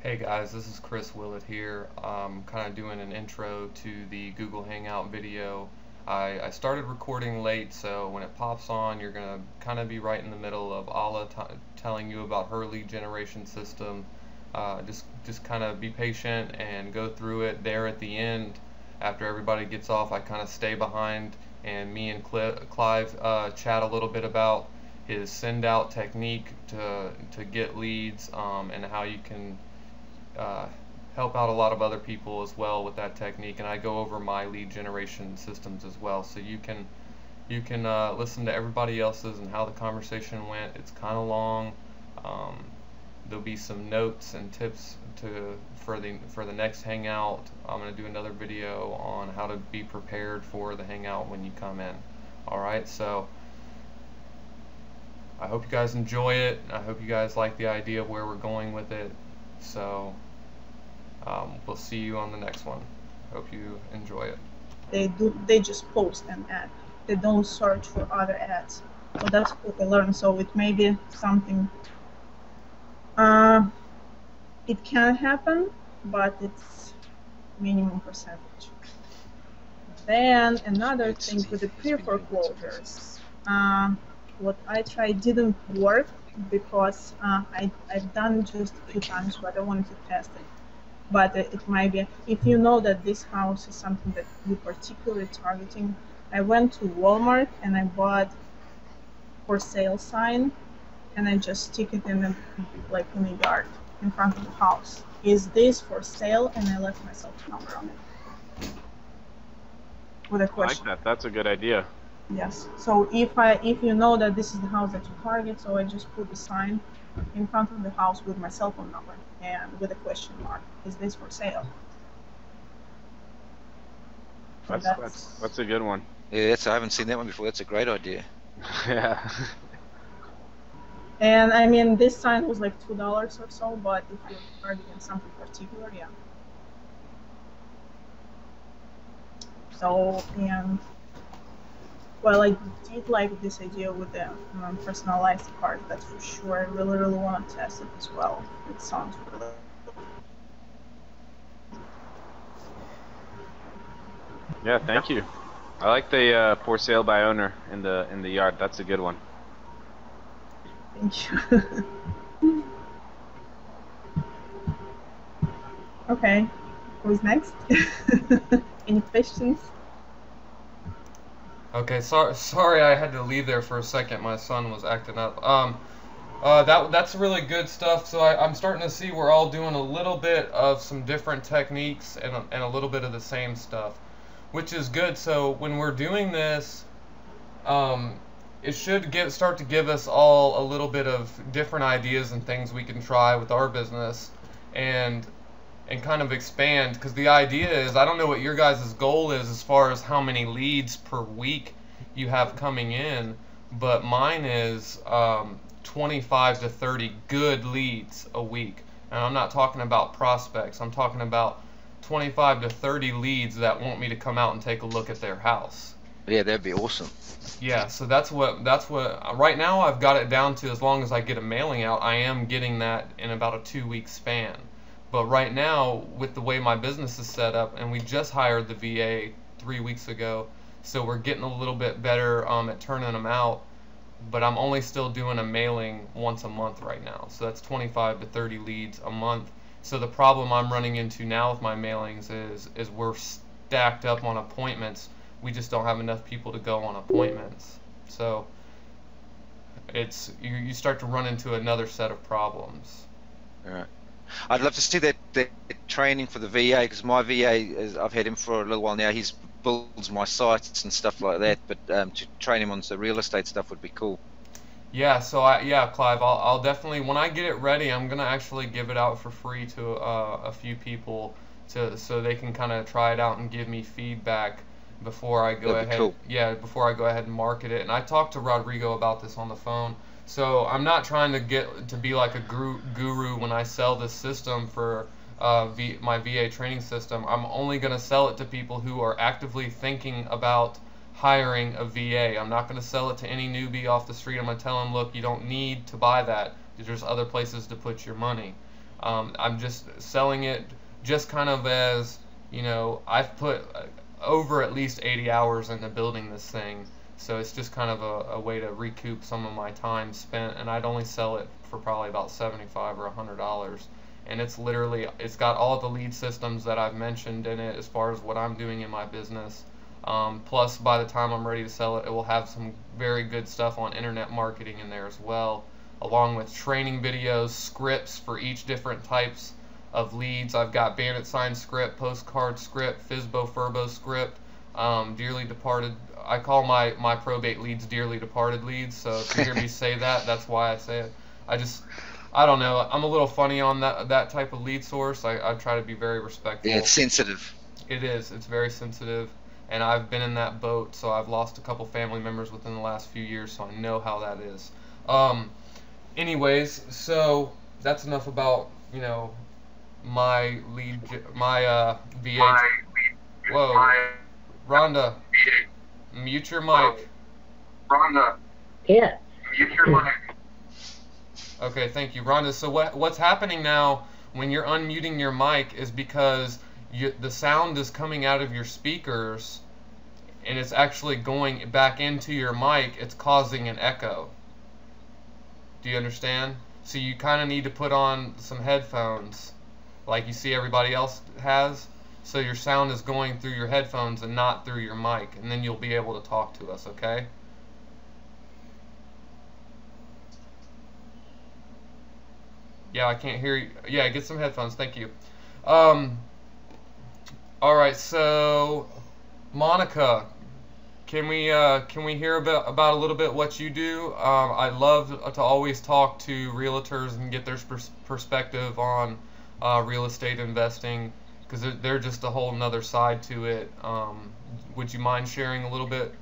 Hey guys, this is Chris Willett here. Kind of doing an intro to the Google Hangout video. I started recording late, so when it pops on, you're going to kind of be right in the middle of Ala telling you about her lead generation system. Just kind of be patient and go through it. There at the end, after everybody gets off, I kind of stay behind, and me and Clive chat a little bit about his send out technique to get leads, and how you can uh, help out a lot of other people as well with that technique. And I go over my lead generation systems as well, so you can listen to everybody else's and how the conversation went. It's kind of long. Um, there'll be some notes and tips for the next hangout. I'm going to do another video on how to be prepared for the hangout when you come in. Alright, so I hope you guys enjoy it. I hope you guys like the idea of where we're going with it. So we'll see you on the next one. Hope you enjoy it. They just post an ad. They don't search for other ads. So that's what I learned. So it may be something. It can happen, but it's minimum percentage. Then another thing with the pre-foreclosures. What I tried didn't work because I've done just a few times, but I wanted to test it. But it might be, if you know that this house is something that you're particularly targeting. I went to Walmart and I bought for sale sign, and I just stick it in the yard in front of the house. Is this for sale? And I left my cell phone number on it with a question. I like that. That's a good idea. Yes. So if you know that this is the house that you target, so I just put the sign in front of the house with my cell phone number and with a question mark. Is this for sale? So that's a good one. Yeah, I haven't seen that one before. That's a great idea. Yeah. And I mean, this sign was like $2 or so, but if you're targeting something particular, yeah. So, and well, I did like this idea with the personalized card, that's for sure. I really, really want to test it as well. It sounds really. Yeah, thank you. I like the for sale by owner in the yard. That's a good one. Thank you. Okay, who's next? Any questions? Okay, sorry I had to leave there for a second. My son was acting up. That's really good stuff. So I'm starting to see we're all doing a little bit of some different techniques and a little bit of the same stuff, which is good. So when we're doing this, it should start to give us all a little bit of different ideas and things we can try with our business, and kind of expand, because the idea is, I don't know what your guys' goal is as far as how many leads per week you have coming in, but mine is 25 to 30 good leads a week. And I'm not talking about prospects, I'm talking about 25 to 30 leads that want me to come out and take a look at their house. Yeah, that'd be awesome. Yeah, so that's what right now I've got it down to, as long as I get a mailing out, I am getting that in about a 2-week span. But right now, with the way my business is set up, and we just hired the VA 3 weeks ago, so we're getting a little bit better at turning them out, but I'm only still doing a mailing once a month right now. So that's 25 to 30 leads a month. So the problem I'm running into now with my mailings is we're stacked up on appointments. We just don't have enough people to go on appointments. So it's you start to run into another set of problems. All right. I'd love to see that training for the VA, because my VA, I've had him for a little while now. He builds my sites and stuff like that. But to train him on the real estate stuff would be cool. Yeah, so Clive, I'll definitely, when I get it ready, I'm gonna actually give it out for free to a few people so they can kind of try it out and give me feedback before I go ahead. Cool. Yeah, before I go ahead and market it. And I talked to Rodrigo about this on the phone. So I'm not trying to get to be like a guru when I sell this system for my VA training system. I'm only going to sell it to people who are actively thinking about hiring a VA. I'm not going to sell it to any newbie off the street. I'm going to tell them, look, you don't need to buy that. There's other places to put your money. I'm just selling it just kind of as, you know, I've put over at least 80 hours into building this thing. So it's just kind of a way to recoup some of my time spent, and I'd only sell it for probably about $75 or $100. And it's literally, it's got all the lead systems that I've mentioned in it as far as what I'm doing in my business. Plus, by the time I'm ready to sell it, it will have some very good stuff on internet marketing in there as well, along with training videos, scripts for each different types of leads. I've got bandit sign script, postcard script, Fizbo Furbo script, dearly departed. I call my probate leads dearly departed leads, so if you hear me say that, that's why I say it. I don't know, I'm a little funny on that type of lead source. I try to be very respectful. Yeah, it's sensitive. It is. It's very sensitive, and I've been in that boat, so I've lost a couple family members within the last few years, so I know how that is. Anyways, so that's enough about, you know, my VA. Whoa, Rhonda, mute your mic. Rhonda. Yeah. Mute your mic. Okay, thank you, Rhonda. So what's happening now when you're unmuting your mic is because the sound is coming out of your speakers, and it's actually going back into your mic. It's causing an echo. Do you understand? So you kind of need to put on some headphones, like you see everybody else has. So your sound is going through your headphones and not through your mic, and then you'll be able to talk to us, okay? Yeah, I can't hear you. Yeah, get some headphones. Thank you. All right, so Monica, can we hear about a little bit what you do? I love to always talk to realtors and get their perspective on real estate investing, because they're just a whole nother side to it. Would you mind sharing a little bit?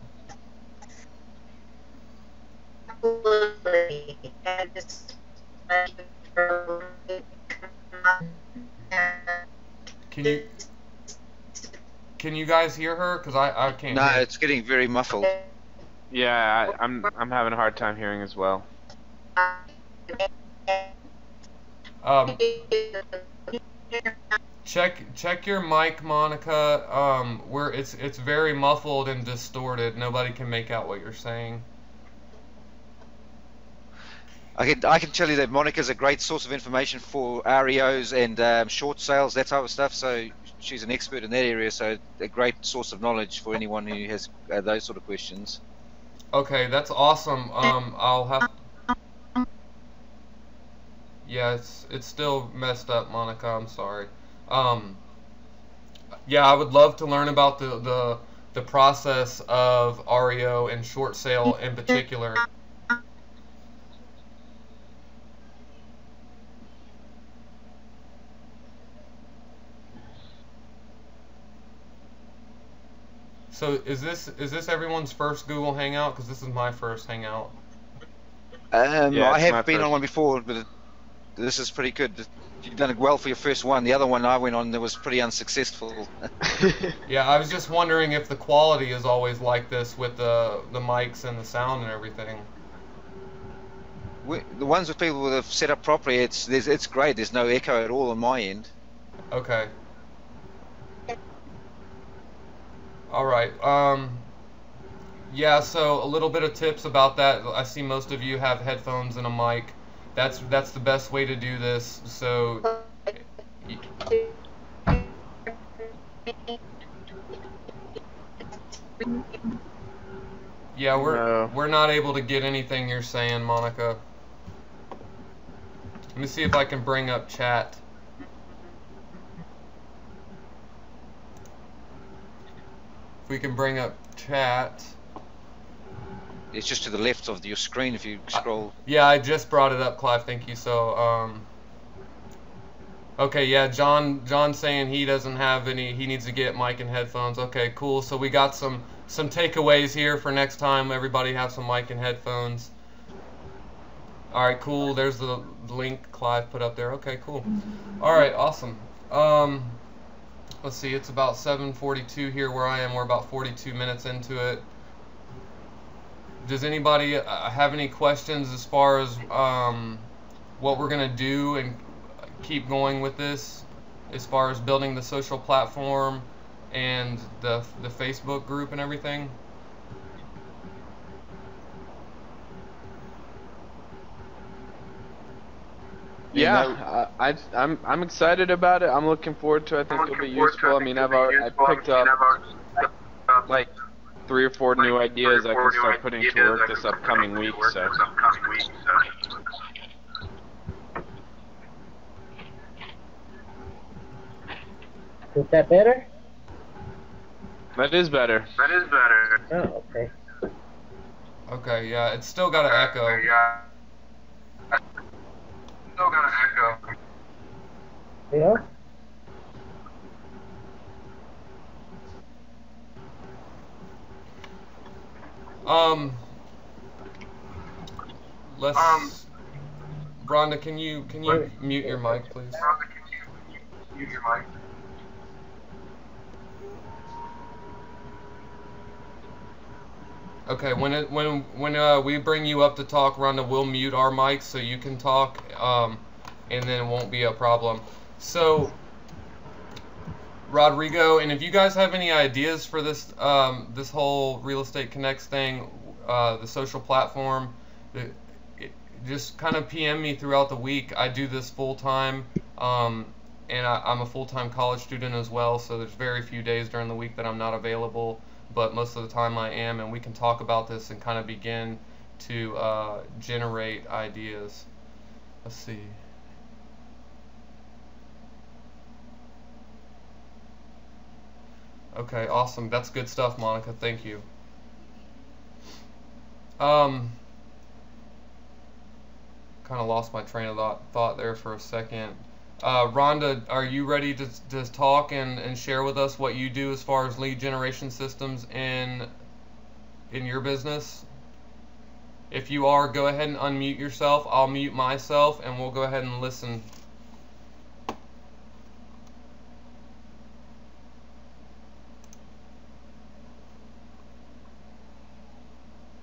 Absolutely. Can you guys hear her? Because I can't. No, hear. it's getting very muffled. Yeah, I'm having a hard time hearing as well. Check your mic, Monica. Where it's very muffled and distorted. Nobody can make out what you're saying. I can tell you that Monica's a great source of information for REOs and short sales, that type of stuff. So she's an expert in that area. So a great source of knowledge for anyone who has those sort of questions. Okay, that's awesome. I'll have. Yeah, it's still messed up, Monica. I'm sorry. Yeah, I would love to learn about the process of REO and short sale in particular. So is this everyone's first Google Hangout? Because this is my first Hangout. Yeah, I it's my have been first. on one before, but this is pretty good. You've done it well for your first one. The other one I went on that was pretty unsuccessful. Yeah, I was just wondering if the quality is always like this with the mics and the sound and everything. The ones with people that have set up properly, it's great. There's no echo at all on my end. Okay. All right. Yeah, so a little bit of tips about that. I see most of you have headphones and a mic. That's the best way to do this. So yeah, we're not able to get anything you're saying, Monica. Let me see if I can bring up chat. If we can bring up chat. It's just to the left of your screen if you scroll. Yeah, I just brought it up, Clive. Thank you. So, okay, yeah, John's saying he doesn't have any. He needs to get mic and headphones. Okay, cool. So we got some takeaways here for next time. Everybody have some mic and headphones. All right, cool. There's the link Clive put up there. Okay, cool. All right, awesome. Let's see. It's about 7:42 here where I am. We're about 42 minutes into it. Does anybody have any questions as far as what we're gonna do and keep going with this as far as building the social platform and the Facebook group and everything? Yeah, I'm excited about it. I'm looking forward to it. I think it'll be useful. I mean, I picked up like 3 or 4 new ideas I can start putting to work this upcoming week. So. Is that better? That is better. Oh, okay. Okay, yeah, it's still got an echo. Yeah? Let's. Rhonda, can you mute your mic, please? Okay, when we bring you up to talk, Rhonda, we'll mute our mics so you can talk, and then it won't be a problem. So, Rodrigo, and if you guys have any ideas for this this whole Real Estate Connectx thing, the social platform, just kind of PM me throughout the week. I do this full time, and I'm a full-time college student as well, so there's very few days during the week that I'm not available, but most of the time I am, and we can talk about this and kind of begin to generate ideas. Let's see. Okay, awesome. That's good stuff, Monica. Thank you. Kind of lost my train of thought there for a second. Rhonda, are you ready to talk and share with us what you do as far as lead generation systems in your business? If you are, go ahead and unmute yourself. I'll mute myself, and we'll go ahead and listen.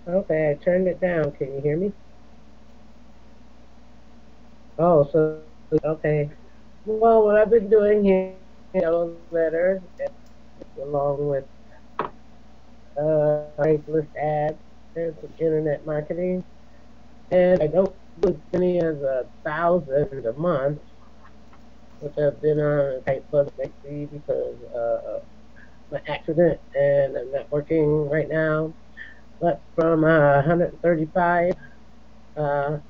Okay, I turned it down. Can you hear me? Oh, so, okay. Well, what I've been doing here, yellow letters, along with Craigslist ads and some internet marketing. And I don't do as many as 1,000 a month, which I've been on a tight budget lately because of my accident, and I'm not working right now. But from 135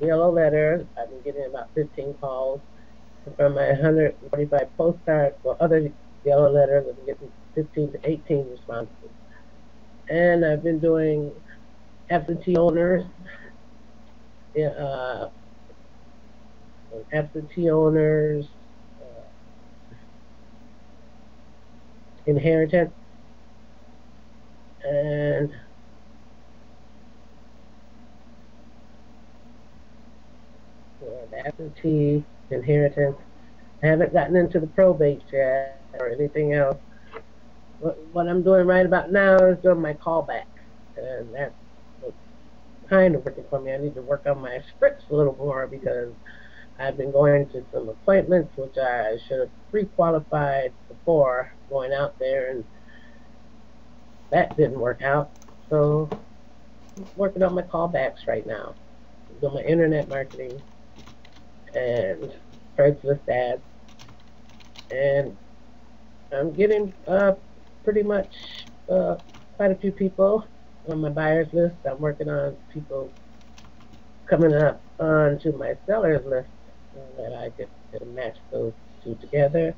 yellow letters, I've been getting about 15 calls. And from my 145 postcards for other yellow letters, I've been getting 15 to 18 responses. And I've been doing absentee owners, inheritance, and absentee, inheritance. I haven't gotten into the probate yet or anything else. What I'm doing right about now is doing my callbacks, and that's kind of working for me. I need to work on my scripts a little more because I've been going to some appointments which I should have pre-qualified before going out there, and that didn't work out. So I'm working on my callbacks right now. I'm doing my internet marketing and Craigslist ads, and I'm getting pretty much quite a few people on my buyer's list. I'm working on people coming up onto my seller's list that I could match those two together.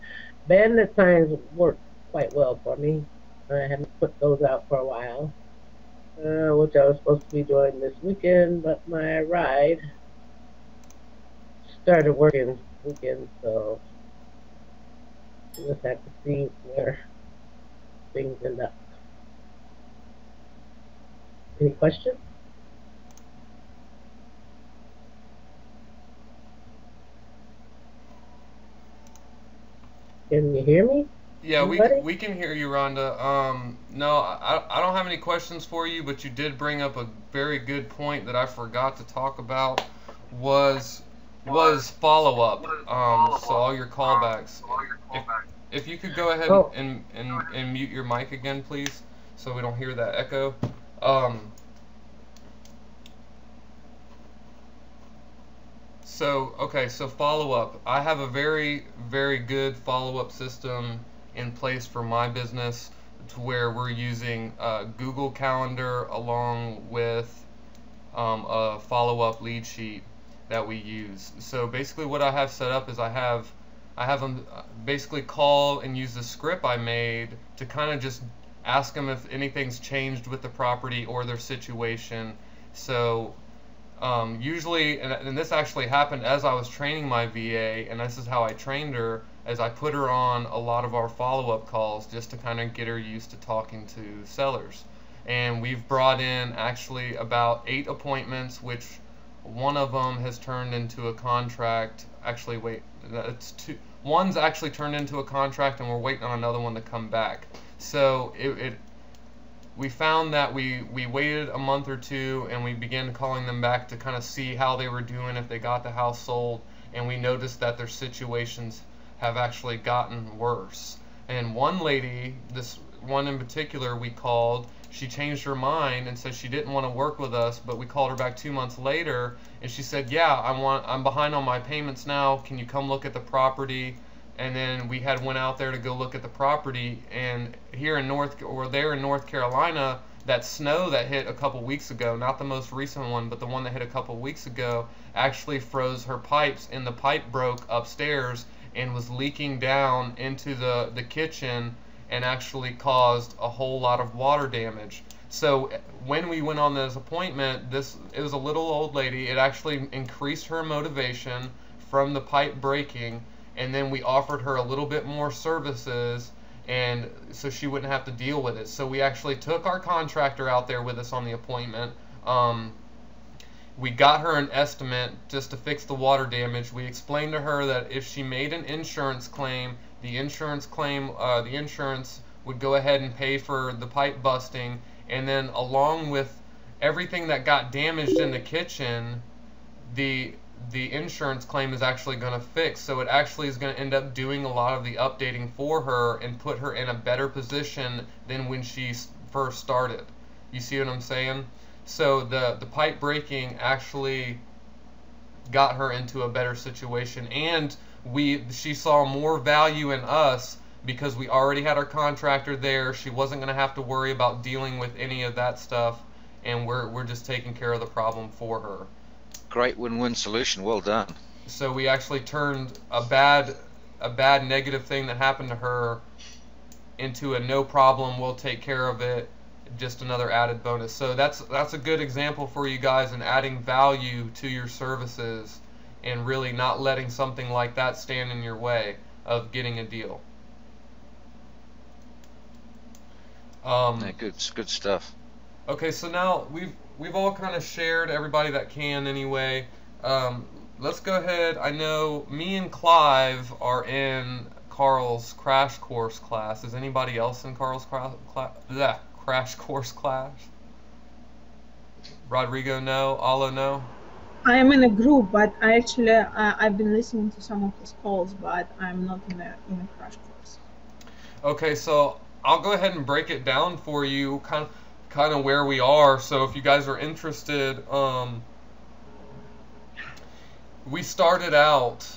Bandit signs work quite well for me. I haven't put those out for a while, which I was supposed to be doing this weekend, but my ride started working weekend, so we'll just have to see where things end up. Any questions? Can you hear me? Yeah, Anybody? we can hear you, Rhonda. No, I don't have any questions for you, but you did bring up a very good point that I forgot to talk about, was was follow-up. So all your callbacks. If you could go ahead Oh. and mute your mic again, please, so we don't hear that echo. So follow-up. I have a very, very good follow-up system in place for my business, to where we're using Google Calendar along with a follow-up lead sheet that we use. So basically what I have set up is I have them basically call and use the script I made to kind of just ask them if anything's changed with the property or their situation. So usually, and this actually happened as I was training my VA, and this is how I trained her, as I put her on a lot of our follow-up calls just to kind of get her used to talking to sellers. And we've brought in actually about 8 appointments, which one of them has turned into a contract. Actually, wait, it's 2. One's actually turned into a contract, and we're waiting on another one to come back. So we found that we waited a month or 2, and we began calling them back to kind of see how they were doing, if they got the house sold, and we noticed that their situations have actually gotten worse. And one lady, this one in particular we called, she changed her mind and said she didn't want to work with us, but we called her back 2 months later, and she said, yeah, I'm behind on my payments now, can you come look at the property? And then we went out there to go look at the property, and here in North Carolina, that snow that hit a couple weeks ago, not the most recent one, but the one that hit a couple weeks ago, actually froze her pipes, and the pipe broke upstairs and was leaking down into the kitchen, and actually caused a whole lot of water damage. So when we went on this appointment, it was a little old lady. It actually increased her motivation from the pipe breaking, and then we offered her a little bit more services, and so she wouldn't have to deal with it. So we actually took our contractor out there with us on the appointment. We got her an estimate just to fix the water damage. We explained to her that if she made an insurance claim, the insurance would go ahead and pay for the pipe busting, and then along with everything that got damaged in the kitchen, the insurance claim is actually going to fix. So it actually is going to end up doing a lot of the updating for her and put her in a better position than when she first started. You see what I'm saying? So the pipe breaking actually got her into a better situation, and she saw more value in us because we already had our contractor there. She wasn't going to have to worry about dealing with any of that stuff, and we're just taking care of the problem for her. Great win-win solution. Well done. So we actually turned a bad negative thing that happened to her into a no problem, we'll take care of it, just another added bonus. So that's a good example for you guys in adding value to your services and really not letting something like that stand in your way of getting a deal. Yeah, good stuff. Okay, so now we've all kind of shared, everybody that can anyway. Let's go ahead. I know me and Clive are in Carl's crash course class. Is anybody else in Carl's crash course class? Rodrigo, no. Ala, no. I am in a group, but I've been listening to some of his calls, but I'm not in a crash course. Okay, so I'll go ahead and break it down for you, kind of where we are. So if you guys are interested, we started out,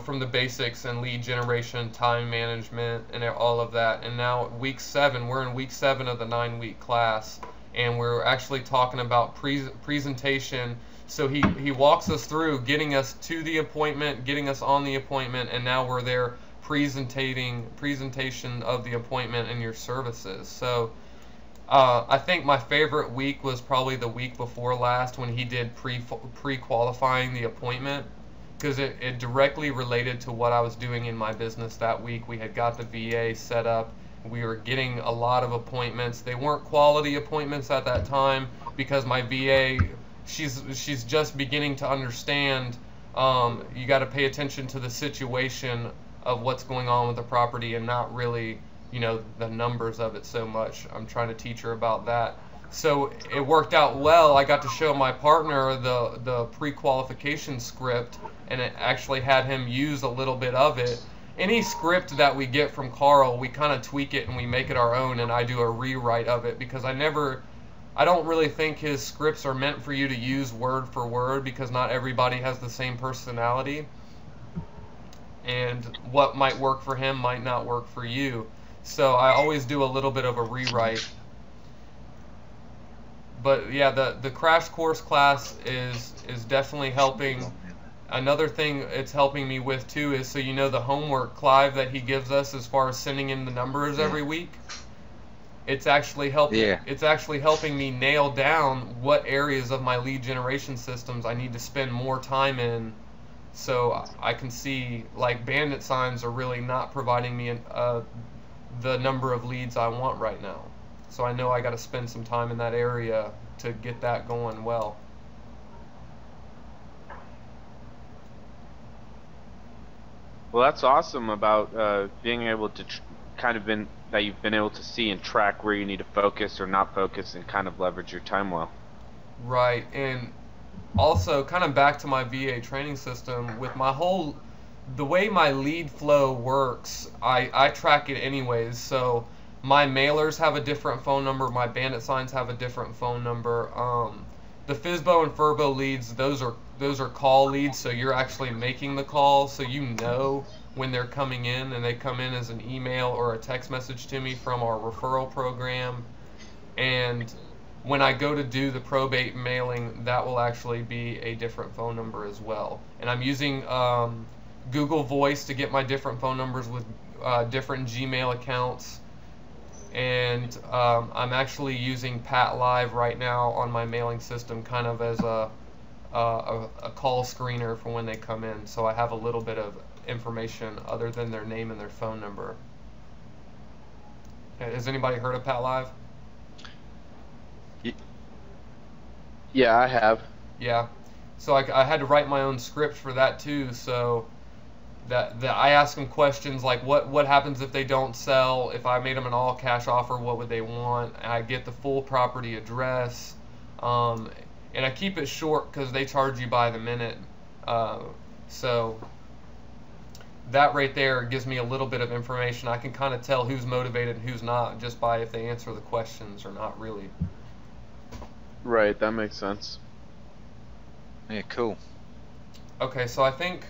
from the basics and lead generation, time management, and all of that. And now week 7, we're in week 7 of the 9-week class, and we're actually talking about presentation. So he walks us through getting us to the appointment, getting us on the appointment, and now we're there presentation of the appointment and your services. So I think my favorite week was probably the week before last when he did pre-qualifying the appointment, because it directly related to what I was doing in my business that week. We had got the VA set up. We were getting a lot of appointments. They weren't quality appointments at that time because my VA, she's just beginning to understand you got to pay attention to the situation of what's going on with the property and not really the numbers of it so much. I'm trying to teach her about that. So it worked out well. I got to show my partner the pre-qualification script, and it actually had him use a little bit of it. Any script that we get from Carl, we kind of tweak it and we make it our own, and I do a rewrite of it because I don't really think his scripts are meant for you to use word for word because not everybody has the same personality. And what might work for him might not work for you. So I always do a little bit of a rewrite. But yeah, the crash course class is definitely helping. Another thing it's helping me with too is, so you know, the homework Clive that he gives us as far as sending in the numbers every week. It's actually helping. Yeah. It's actually helping me nail down what areas of my lead generation systems I need to spend more time in, so I can see, like, bandit signs are really not providing me the number of leads I want right now. So I know I got to spend some time in that area to get that going well. Well, that's awesome about being able to that you've been able to see and track where you need to focus or not focus and kind of leverage your time well. Right, and also kind of back to my VA training system, with the way my lead flow works, I track it anyways. So my mailers have a different phone number, my bandit signs have a different phone number. The FSBO and FURBO leads, those are call leads, so you're actually making the call, so you know when they're coming in, and they come in as an email or a text message to me from our referral program. And when I go to do the probate mailing, that will actually be a different phone number as well. And I'm using Google Voice to get my different phone numbers with different Gmail accounts. And I'm actually using Pat Live right now on my mailing system, kind of as a call screener for when they come in. So I have a little bit of information other than their name and their phone number. Has anybody heard of Pat Live? Yeah, I have. Yeah. So I had to write my own script for that too. So that I ask them questions like what happens if they don't sell? If I made them an all cash offer, what would they want? And I get the full property address, and I keep it short because they charge you by the minute. So that right there gives me a little bit of information. I can kind of tell who's motivated and who's not just by if they answer the questions or not really. Right, that makes sense. Yeah, cool. Okay, so I think,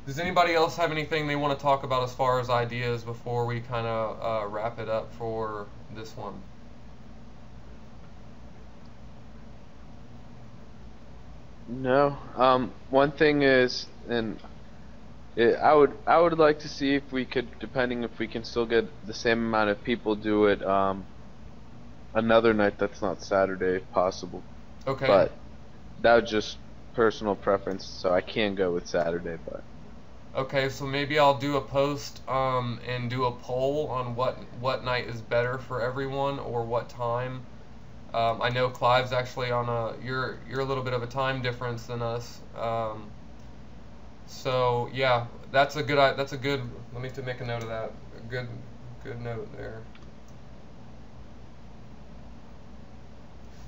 does anybody else have anything they want to talk about as far as ideas before we kind of wrap it up for this one? No. One thing is, I would like to see if we could, depending if we can still get the same amount of people do it another night that's not Saturday if possible. Okay. But that was just personal preference, so I can go with Saturday, but Okay, so maybe I'll do a post and do a poll on what night is better for everyone or what time. I know Clive's actually on you're a little bit of a time difference than us. So yeah, that's a good. Let me make a note of that. A good note there.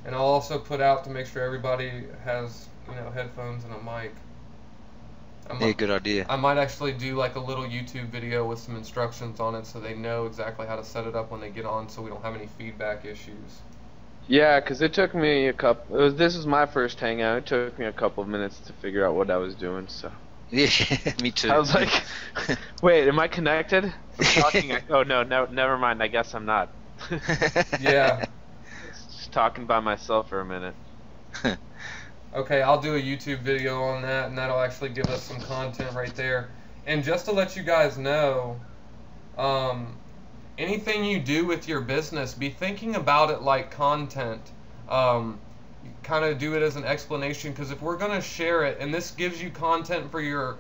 And I'll also put out to make sure everybody has, headphones and a mic. Yeah, good idea. I might actually do like a little YouTube video with some instructions on it so they know exactly how to set it up when they get on, so we don't have any feedback issues. yeah, because it took me this is my first Hangout. It took me a couple of minutes to figure out what I was doing, so. Yeah, me too. I was like, wait, am I connected? I'm talking. Oh no, never mind. I guess I'm not. Yeah. Just talking by myself for a minute. Okay, I'll do a YouTube video on that, and that'll actually give us some content right there. And just to let you guys know, anything you do with your business, be thinking about it like content. Kind of do it as an explanation, because if we're going to share it, and this gives you content for your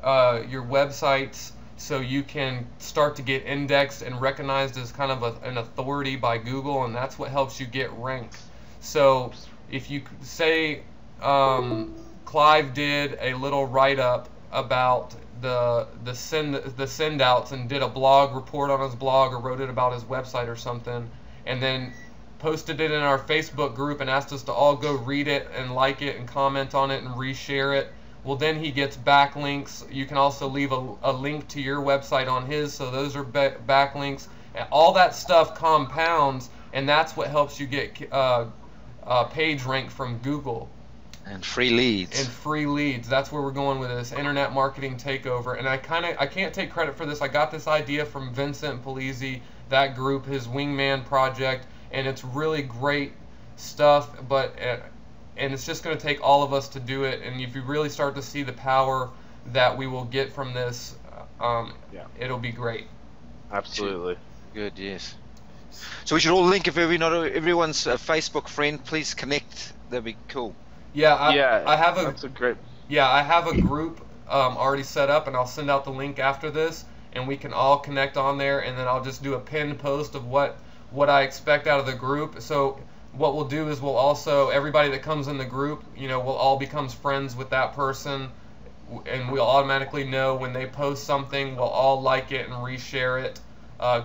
websites, so you can start to get indexed and recognized as kind of an authority by Google, and that's what helps you get ranked. So if you say Clive did a little write-up about the send outs and did a blog report on his blog or wrote it about his website or something, and then posted it in our Facebook group and asked us to all go read it and like it and comment on it and reshare it. Well, then he gets backlinks. You can also leave a link to your website on his, so those are backlinks. And all that stuff compounds, and that's what helps you get page rank from Google. And free leads. And free leads. That's where we're going with this internet marketing takeover. And I can't take credit for this. I got this idea from Vincent Polizzi, that group, his Wingman project, and it's really great stuff. But and it's just going to take all of us to do it. And if you really start to see the power that we will get from this, it'll be great. Absolutely. Good. Yes. So we should all link. If everyone's a Facebook friend, please connect. That'd be cool. Yeah, I have a group already set up, and I'll send out the link after this, and we can all connect on there, and then I'll just do a pinned post of what I expect out of the group. So what we'll do is we'll also, everybody that comes in the group, we'll all become friends with that person, and we'll automatically know when they post something, we'll all like it and reshare it,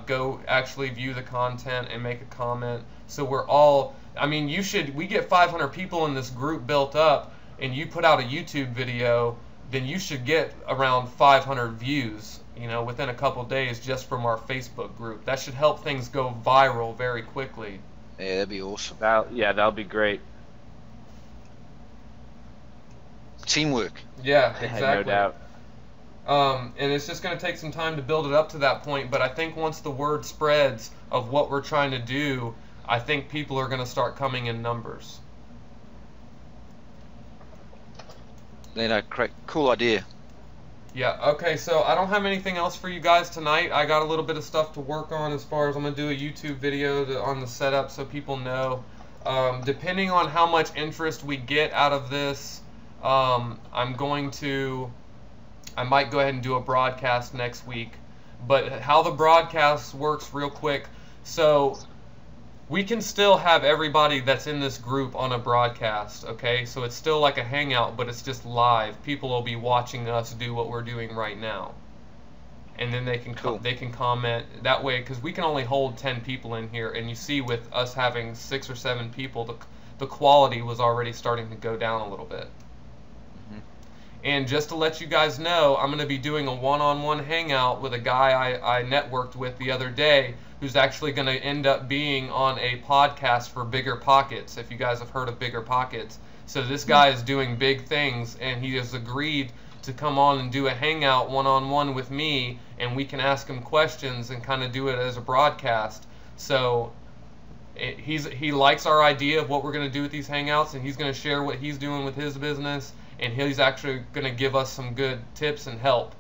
go actually view the content and make a comment. So we're all, we get 500 people in this group built up, and you put out a YouTube video, then you should get around 500 views, within a couple days just from our Facebook group. That should help things go viral very quickly. Yeah, that'd be awesome. That'll be great. Teamwork. Yeah, exactly. No doubt. And it's just going to take some time to build it up to that point, but I think once the word spreads of what we're trying to do, I think people are going to start coming in numbers. Cool idea. Yeah, okay, so I don't have anything else for you guys tonight. I got a little bit of stuff to work on as far as I'm going to do a YouTube video on the setup so people know. Depending on how much interest we get out of this, I might go ahead and do a broadcast next week. But how the broadcast works real quick, so we can still have everybody that's in this group on a broadcast, okay? So it's still like a hangout, but it's just live. People will be watching us do what we're doing right now. And then they can they can comment that way, because we can only hold 10 people in here, and you see with us having 6 or 7 people, the quality was already starting to go down a little bit. And just to let you guys know, I'm going to be doing a one-on-one hangout with a guy I networked with the other day, who's actually going to end up being on a podcast for Bigger Pockets, if you guys have heard of Bigger Pockets. So this guy is doing big things, and he has agreed to come on and do a hangout one-on-one with me, and we can ask him questions and kind of do it as a broadcast. So he likes our idea of what we're going to do with these hangouts, and he's going to share what he's doing with his business, and he's actually going to give us some good tips and help.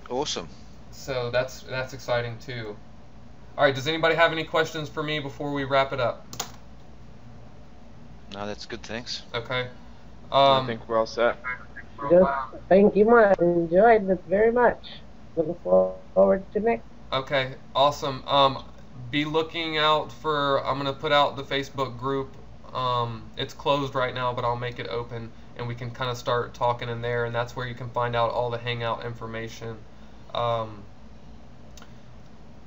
Awesome. So that's exciting too. All right, does anybody have any questions for me before we wrap it up? No, that's good, thanks. Okay. I think we're all set. Thank you much. Enjoyed this very much. Looking forward to next. Okay, awesome. Be looking out for, I'm going to put out the Facebook group. It's closed right now, but I'll make it open, and we can kind of start talking in there, and that's where you can find out all the hangout information.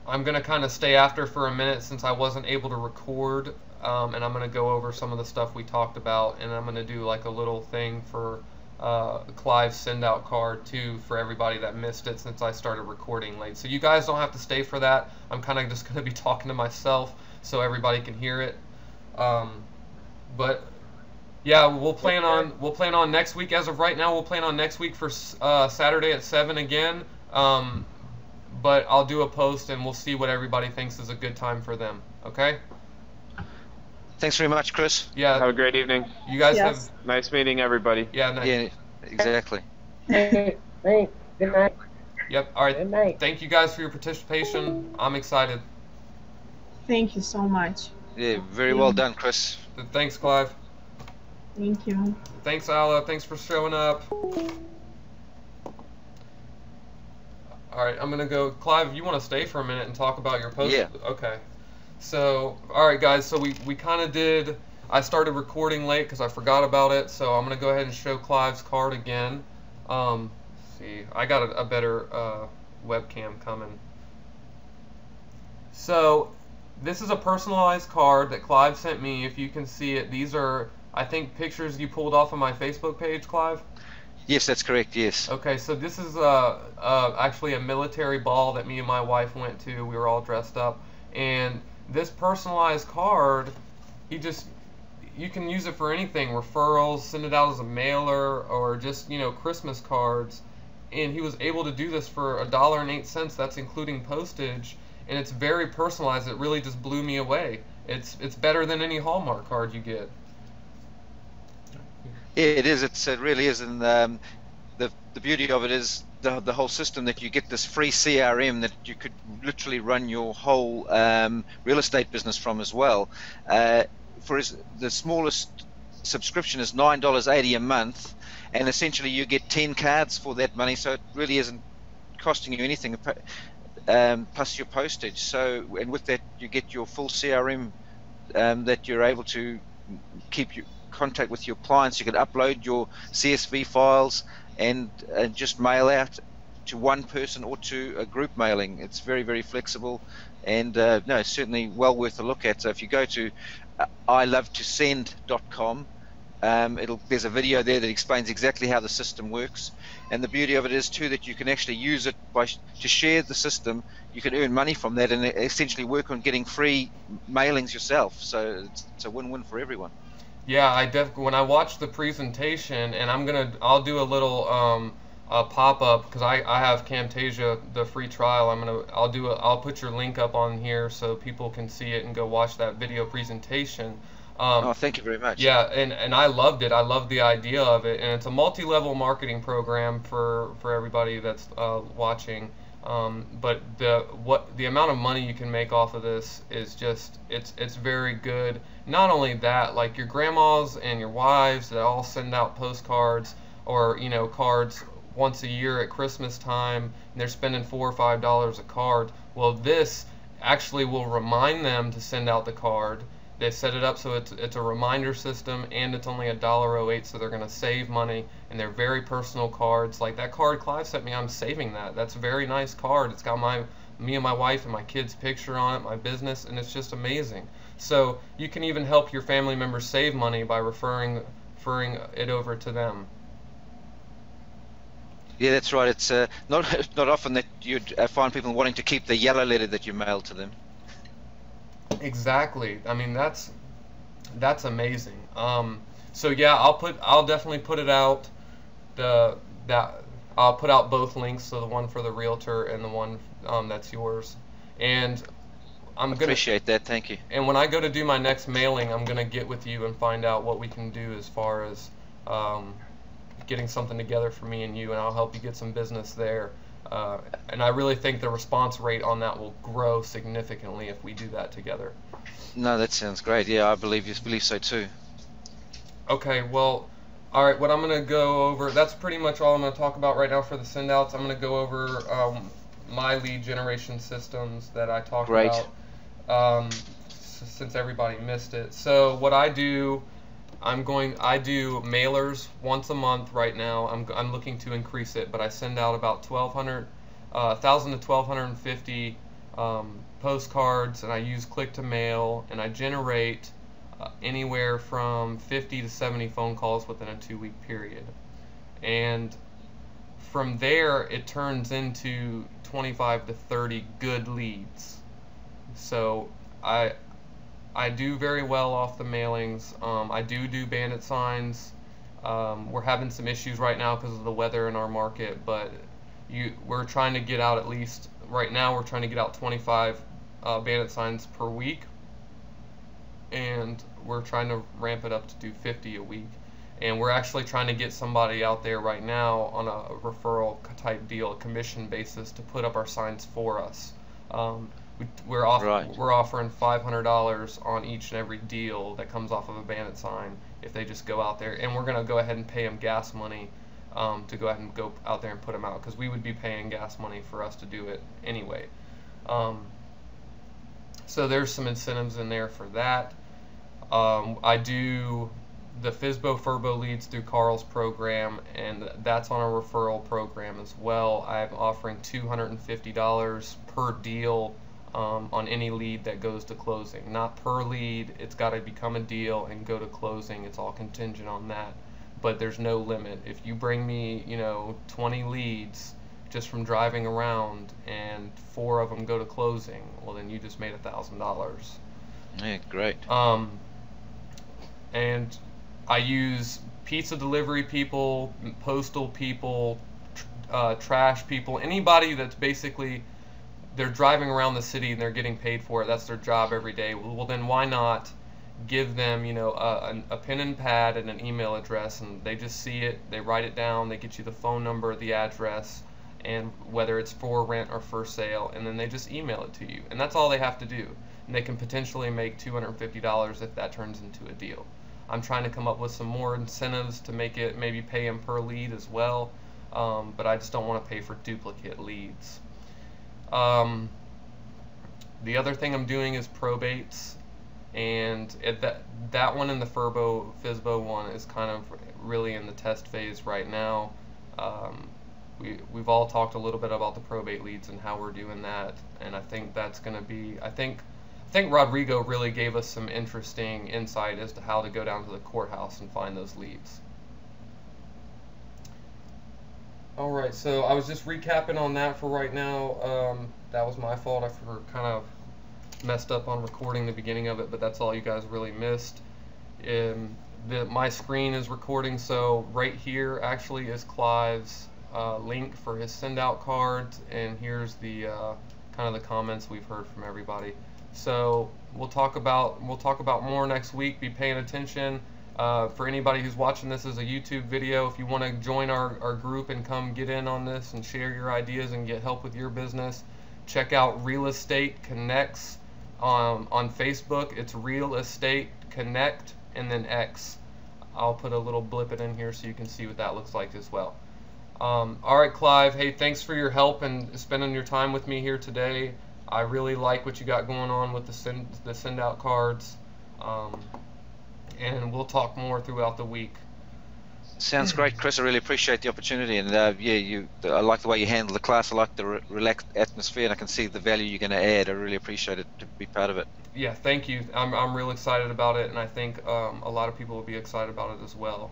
I'm going to kind of stay after for a minute since I wasn't able to record, and I'm going to go over some of the stuff we talked about, and I'm going to do like a little thing for Clive's send-out card too for everybody that missed it since I started recording late. So you guys don't have to stay for that. I'm kind of just going to be talking to myself so everybody can hear it. But yeah, we'll plan on next week. As of right now, we'll plan on next week for Saturday at 7 again. But I'll do a post, and we'll see what everybody thinks is a good time for them. Okay? Thanks very much, Chris. Yeah. Have a great evening. You guys have nice meeting everybody. Yeah. Nice. Yeah, exactly. Thanks. Good night. Yep. All right. Good night. Thank you guys for your participation. I'm excited. Thank you so much. Yeah, very well done, Chris. Thanks, Clive. Thank you. Thanks, Ala. Thanks for showing up. All right, I'm gonna go. Clive, you want to stay for a minute and talk about your post? Yeah. Okay. So, all right, guys. So we kind of did. I started recording late because I forgot about it. So I'm gonna go ahead and show Clive's card again. See, I got a better webcam coming. So this is a personalized card that Clive sent me. If you can see it, these are, I think, pictures you pulled off of my Facebook page, Clive. Yes, that's correct. Yes. Okay, so this is actually a military ball that me and my wife went to. We were all dressed up, and this personalized card, you can use it for anything, referrals, send it out as a mailer, or just, Christmas cards. And he was able to do this for $1.08. That's including postage, and it's very personalized. It really just blew me away. It's better than any Hallmark card you get. Yeah, it is. It really is, and the beauty of it is the whole system that you get this free CRM that you could literally run your whole real estate business from as well. The smallest subscription is $9.80 a month, and essentially you get 10 cards for that money. So it really isn't costing you anything plus your postage. So, and with that you get your full CRM that you're able to keep your contact with your clients. You can upload your CSV files and just mail out to one person or to a group mailing. It's very, very flexible, and no, certainly well worth a look at. So if you go to ilovetosend.com, there's a video there that explains exactly how the system works. And the beauty of it is too that you can actually use it to share the system. You can earn money from that and essentially work on getting free mailings yourself. So it's a win-win for everyone. Yeah, when I watch the presentation, and I'll do a little pop-up because I have Camtasia, the free trial. I'll put your link up on here so people can see it and go watch that video presentation. Thank you very much. Yeah, and I loved it. I loved the idea of it, and it's a multi-level marketing program for everybody that's watching. But the amount of money you can make off of this is just it's very good. Not only that, like your grandmas and your wives that all send out postcards or cards once a year at Christmas time, and they're spending $4 or $5 a card. Well, this actually will remind them to send out the card. They set it up so it's a reminder system, and it's only $1.08, so they're going to save money, and they're very personal cards. Like that card Clive sent me, I'm saving that. That's a very nice card. It's got me and my wife and my kid's picture on it, my business, and it's just amazing. So you can even help your family members save money by referring it over to them. Yeah, that's right. It's not often that you'd find people wanting to keep the yellow letter that you mail to them. Exactly. I mean, that's amazing. So yeah, I'll definitely put it out. I'll put out both links, so the one for the realtor and the one that's yours. And appreciate that. Thank you. And when I go to do my next mailing, I'm gonna get with you and find out what we can do as far as getting something together for me and you, and I'll help you get some business there. And I really think the response rate on that will grow significantly if we do that together. No, that sounds great. Yeah, I believe so too. Okay, well, all right, what I'm going to go over, that's pretty much all I'm going to talk about right now for the send-outs. I'm going to go over my lead generation systems that I talked about since everybody missed it. So what I do, I do mailers once a month right now. I'm looking to increase it, but I send out about 1,000 to 1,250 postcards, and I use click to mail, and I generate anywhere from 50 to 70 phone calls within a 2-week period. And from there, it turns into 25 to 30 good leads. So I do very well off the mailings. I do bandit signs. We're having some issues right now because of the weather in our market, but we're trying to get out at least, right now we're trying to get out 25 bandit signs per week, and we're trying to ramp it up to do 50 a week. And we're actually trying to get somebody out there right now on a referral type deal, a commission basis, to put up our signs for us. We're offering $500 on each and every deal that comes off of a bandit sign if they just go out there, and we're going to go ahead and pay them gas money to go ahead and go out there and put them out, because we would be paying gas money for us to do it anyway. So there's some incentives in there for that. I do the FSBO Furbo leads through Carl's program, and that's on a referral program as well. I'm offering $250 per deal on any lead that goes to closing. Not per lead, it's got to become a deal and go to closing. It's all contingent on that. But there's no limit. If you bring me, 20 leads just from driving around and 4 of them go to closing, well then you just made $1,000. Yeah, great. And I use pizza delivery people, postal people, trash people, anybody that's basically, they're driving around the city and they're getting paid for it. That's their job every day. Well, then why not give them, a pen and pad and an email address, and they just see it, they write it down, they get you the phone number, the address, and whether it's for rent or for sale, and then they just email it to you. And that's all they have to do. And they can potentially make $250 if that turns into a deal. I'm trying to come up with some more incentives to make it maybe pay them per lead as well, but I just don't want to pay for duplicate leads. The other thing I'm doing is probates, and that one and the FSBO one is kind of really in the test phase right now. We've all talked a little bit about the probate leads and how we're doing that, and I think that's going to be, I think Rodrigo really gave us some interesting insight as to how to go down to the courthouse and find those leads. Alright, so I was just recapping on that for right now. That was my fault. I kind of messed up on recording the beginning of it, but that's all you guys really missed. My screen is recording, so right here actually is Clive's link for his send out cards, and here's the kind of the comments we've heard from everybody. So we'll talk about more next week. Be paying attention. For anybody who's watching this as a YouTube video, if you want to join our group and come get in on this and share your ideas and get help with your business, check out Real Estate Connectx on Facebook. It's Real Estate Connect and then X. I'll put a little blip it in here so you can see what that looks like as well. Alright, Clive, hey, thanks for your help and spending your time with me here today. I really like what you got going on with the send out cards, and we'll talk more throughout the week. Sounds great, Chris. I really appreciate the opportunity, and I like the way you handle the class. I like the relaxed atmosphere, and I can see the value you're going to add. I really appreciate it to be part of it. Yeah, thank you. I'm real excited about it, and I think a lot of people will be excited about it as well.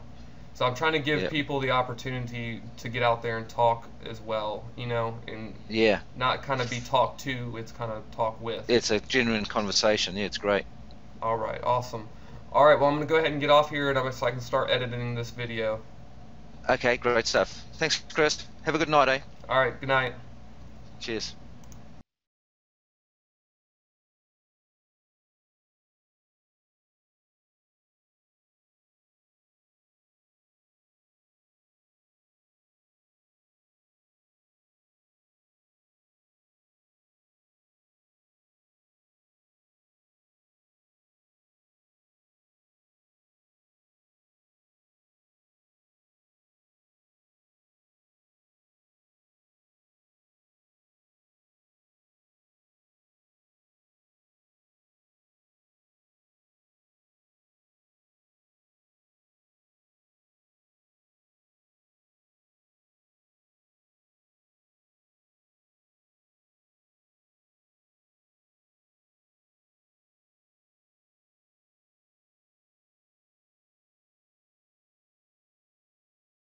So I'm trying to give people the opportunity to get out there and talk as well, and not kind of be talked to, it's kind of talk with. It's a genuine conversation. Yeah, it's great. All right, awesome. All right, well, I'm going to go ahead and get off here so I can start editing this video. Okay, great stuff. Thanks, Chris. Have a good night, eh? All right, good night. Cheers.